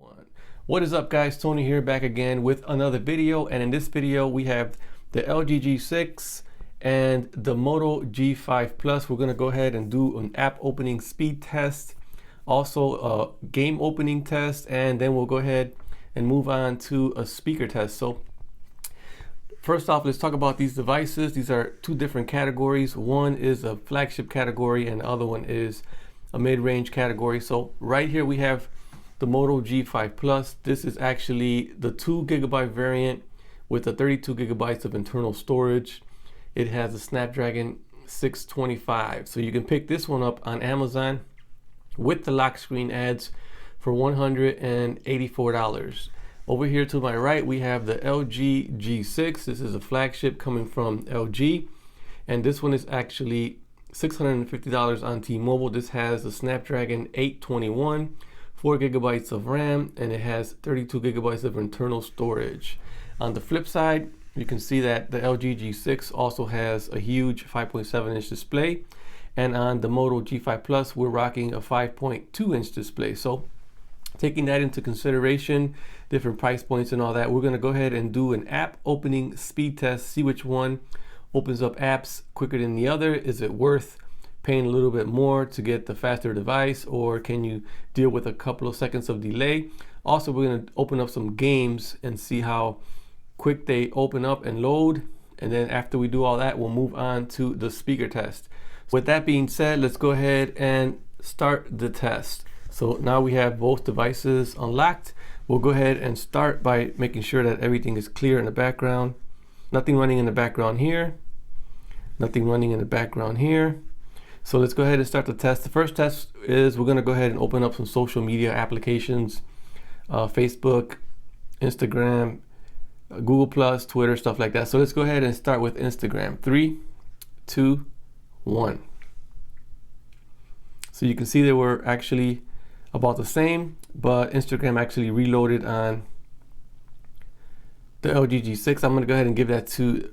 One. What is up, guys? Tony here, back again with another video, and in this video we have the LG G6 and the Moto G5 Plus. We're going to go ahead and do an app opening speed test, also a game opening test, and then we'll go ahead and move on to a speaker test. So first off, let's talk about these devices. These are two different categories. One is a flagship category and the other one is a mid-range category. So right here we have the Moto G5 Plus. This is actually the 2 GB variant with a 32 GB of internal storage. It has a Snapdragon 625. So you can pick this one up on Amazon with the lock screen ads for $184. Over here to my right, we have the LG G6. This is a flagship coming from LG. And this one is actually $650 on T-Mobile. This has the Snapdragon 821, 4 GB of RAM, and it has 32 GB of internal storage. On the flip side, you can see that the LG G6 also has a huge 5.7-inch display. And on the Moto G5 Plus, we're rocking a 5.2-inch display. So taking that into consideration, different price points and all that, we're going to go ahead and do an app opening speed test, see which one opens up apps quicker than the other. Is it worth paying a little bit more to get the faster device, or can you deal with a couple of seconds of delay? Also, we're going to open up some games and see how quick they open up and load. And then after we do all that, we'll move on to the speaker test. With that being said, let's go ahead and start the test. So now we have both devices unlocked. We'll go ahead and start by making sure that everything is clear in the background. Nothing running in the background here. Nothing running in the background here. So let's go ahead and start the test. The first test is we're going to go ahead and open up some social media applications, Facebook, Instagram, Google Plus, Twitter, stuff like that. So let's go ahead and start with Instagram. 3, 2, 1. So you can see they were actually about the same, but Instagram actually reloaded on the LG G6. I'm going to go ahead and give that to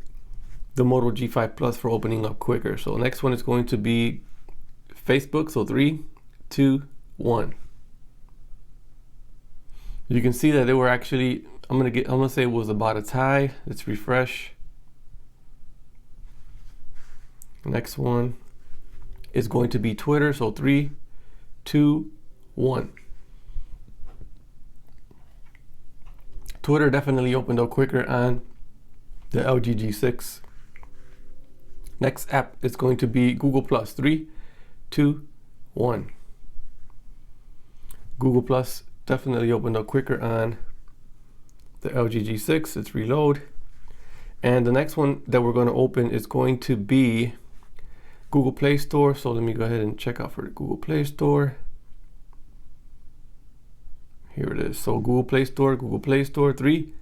the Moto G5 Plus for opening up quicker. So next one is going to be Facebook. So 3, 2, 1. You can see that they were actually, I'm gonna say it was about a tie. Let's refresh. Next one is going to be Twitter. So 3, 2, 1. Twitter definitely opened up quicker on the LG G6. Next app is going to be Google Plus. 3, 2, 1. Google Plus definitely opened up quicker on the LG G6. Let's reload. And the next one that we're going to open is going to be Google Play Store. So let me go ahead and check out for the Google Play Store. Here it is. So Google Play Store, 3,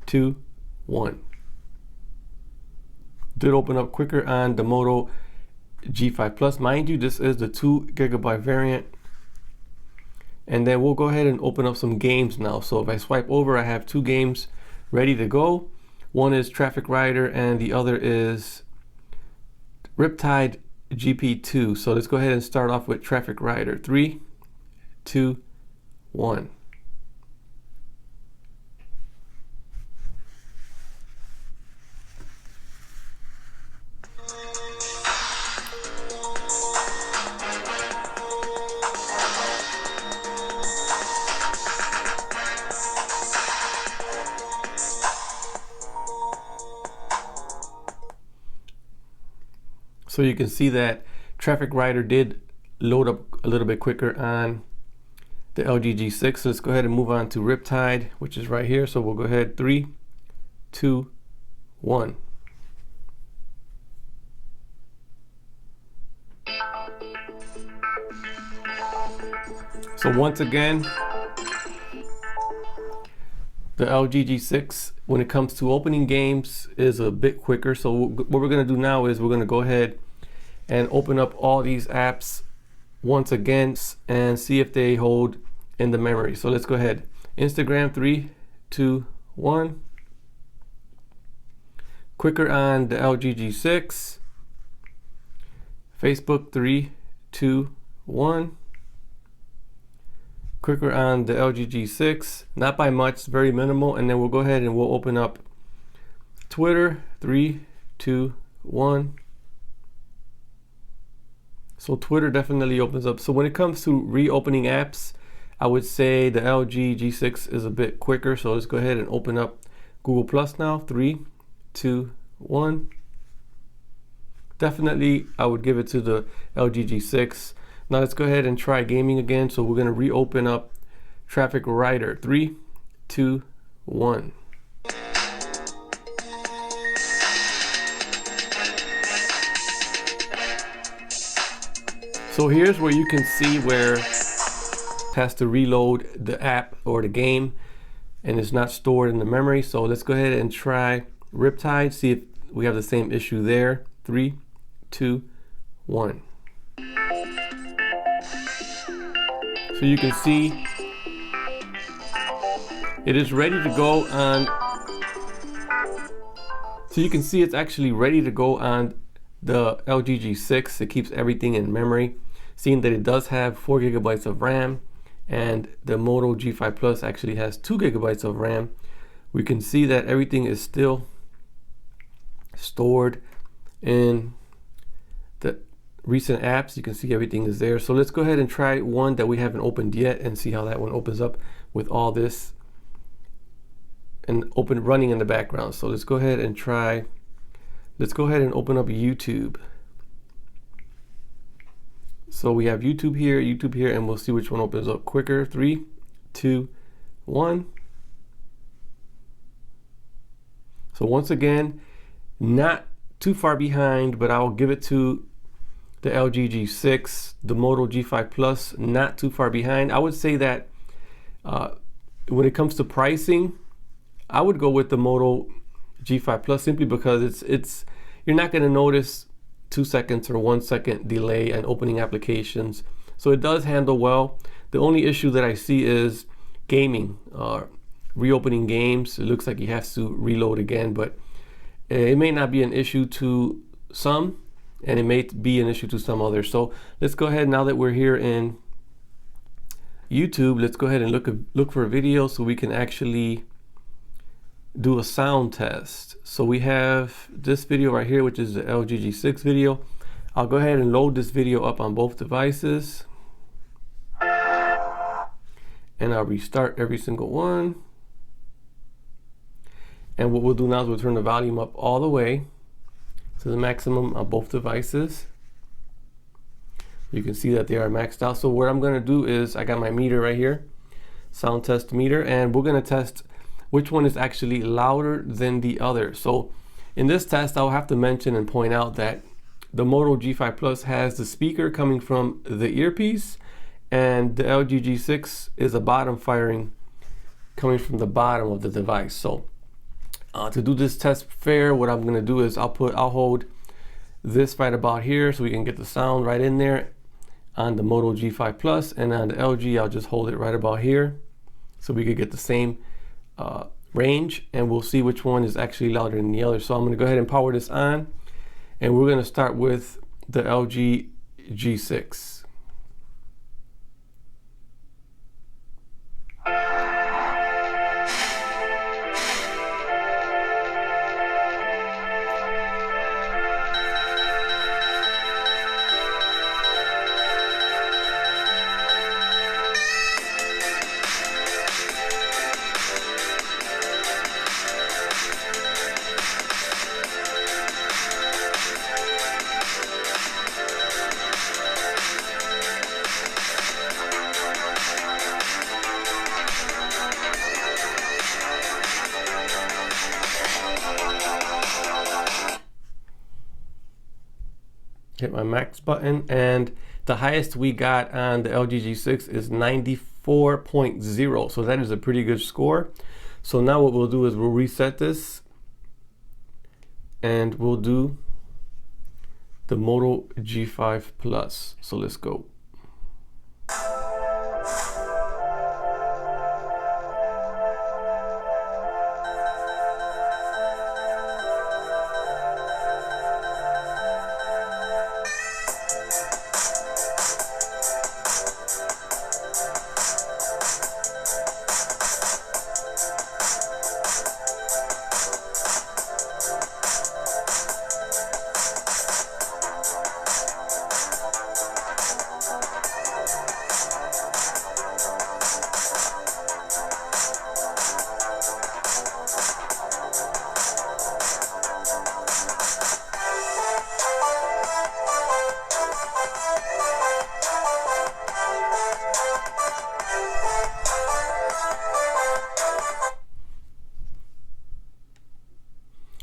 2, 1. Did open up quicker on the Moto G5 Plus. Mind you, this is the 2 GB variant. And then we'll go ahead and open up some games now. So if I swipe over, I have 2 games ready to go. One is Traffic Rider and the other is Riptide GP2. So let's go ahead and start off with Traffic Rider. 3, 2, 1. So you can see that Traffic Rider did load up a little bit quicker on the LG G6. So let's go ahead and move on to Riptide, which is right here. So we'll go ahead, 3, 2, 1. So once again, the LG G6, when it comes to opening games, is a bit quicker. So what we're going to do now is we're going to go ahead and open up all these apps once again and see if they hold in the memory. So let's go ahead. Instagram, 3, 2, 1. Quicker on the LG G6. Facebook, 3, 2, 1. quicker on the LG G6, not by much, very minimal. And then we'll go ahead and we'll open up Twitter. 3, 2, 1. So Twitter definitely opens up. So when it comes to reopening apps, I would say the LG G6 is a bit quicker. So let's go ahead and open up Google Plus now. 3, 2, 1. Definitely, I would give it to the LG G6. Now let's go ahead and try gaming again. So we're going to reopen up Traffic Rider. 3, 2, 1. So here's where you can see where it has to reload the app or the game and it's not stored in the memory. So let's go ahead and try Riptide, see if we have the same issue there. 3, 2, 1. So you can see it is ready to go on. So you can see it's actually ready to go on the LG G6. It keeps everything in memory, seeing that it does have 4 gigabytes of RAM and the Moto G5 Plus actually has 2 gigabytes of RAM. We can see that everything is still stored in the recent apps. You can see everything is there. So let's go ahead and try one that we haven't opened yet and see how that one opens up with all this and running in the background. So let's go ahead and try. Let's go ahead and open up YouTube. So we have YouTube here, and we'll see which one opens up quicker. 3, 2, 1. So once again, not too far behind, but I'll give it to the LG G6. The Moto G5 Plus, not too far behind. I would say that when it comes to pricing, I would go with the Moto G5 Plus simply because it's you're not going to notice 2 seconds or 1 second delay in opening applications. So it does handle well. The only issue that I see is gaming, reopening games. It looks like he has to reload again, but it may not be an issue to some, and it may be an issue to some others. So let's go ahead, now that we're here in YouTube, let's go ahead and look for a video so we can actually do a sound test. So we have this video right here, which is the LG G6 video. I'll go ahead and load this video up on both devices, and I'll restart every single one. And what we'll do now is we'll turn the volume up all the way to the maximum on both devices. You can see that they are maxed out. So what I'm going to do is, I got my meter right here, sound test meter, and we're going to test which one is actually louder than the other. So in this test, I'll have to mention and point out that the Moto G5 Plus has the speaker coming from the earpiece, and the LG G6 is a bottom firing coming from the bottom of the device. So to do this test fair, what I'm gonna do is I'll hold this right about here so we can get the sound right in there on the Moto G5 Plus, and on the LG, I'll just hold it right about here so we could get the same range, and we'll see which one is actually louder than the other. So I'm going to go ahead and power this on, and we're going to start with the LG G6. Hit my max button, and the highest we got on the LG G6 is 94.0, so that is a pretty good score. So now what we'll do is we'll reset this, and we'll do the Moto G5 Plus. So let's go.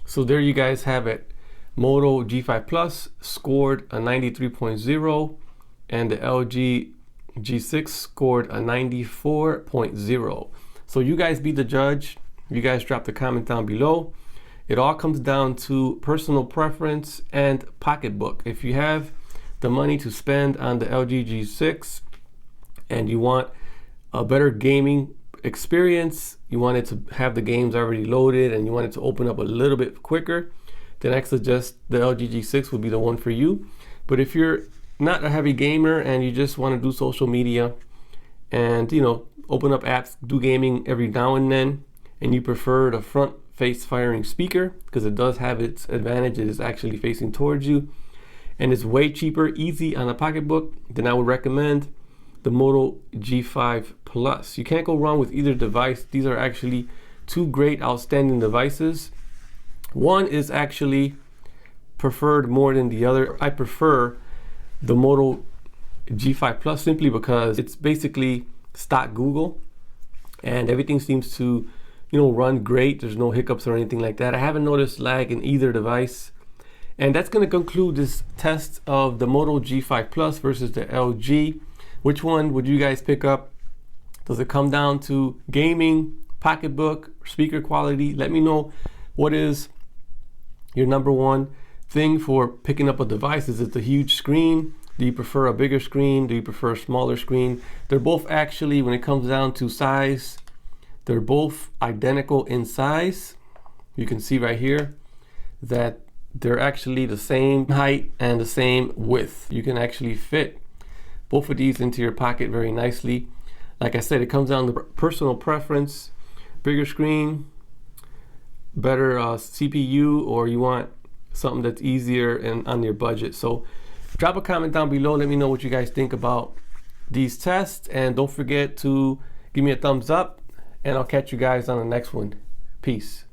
So there you guys have it. Moto G5 Plus scored a 93.0 and the LG G6 scored a 94.0. So you guys be the judge. You guys drop the comment down below. It all comes down to personal preference and pocketbook. If you have the money to spend on the LG G6 and you want a better gaming experience, you want it to have the games already loaded and you want it to open up a little bit quicker, then I suggest the LG G6 would be the one for you. But if you're not a heavy gamer and you just want to do social media and, you know, open up apps, do gaming every now and then, and you prefer the front face firing speaker because it does have its advantage, it is actually facing towards you and it's way cheaper, easy on a pocketbook, then I would recommend the Moto G5 Plus. You can't go wrong with either device. These are actually two great, outstanding devices. One is actually preferred more than the other. I prefer the Moto G5 Plus simply because it's basically stock Google and everything seems to, you know, run great. There's no hiccups or anything like that. I haven't noticed lag in either device. And that's going to conclude this test of the Moto G5 Plus versus the LG. Which one would you guys pick up? Does it come down to gaming, pocketbook, speaker quality? Let me know what is your number one thing for picking up a device. Is it the huge screen? Do you prefer a bigger screen? Do you prefer a smaller screen? They're both actually, when it comes down to size, they're both identical in size. You can see right here that they're actually the same height and the same width. You can actually fit both of these into your pocket very nicely. Like I said, it comes down to personal preference, bigger screen, better CPU, or you want something that's easier and on your budget. So drop a comment down below. Let me know what you guys think about these tests. And don't forget to give me a thumbs up and I'll catch you guys on the next one. Peace.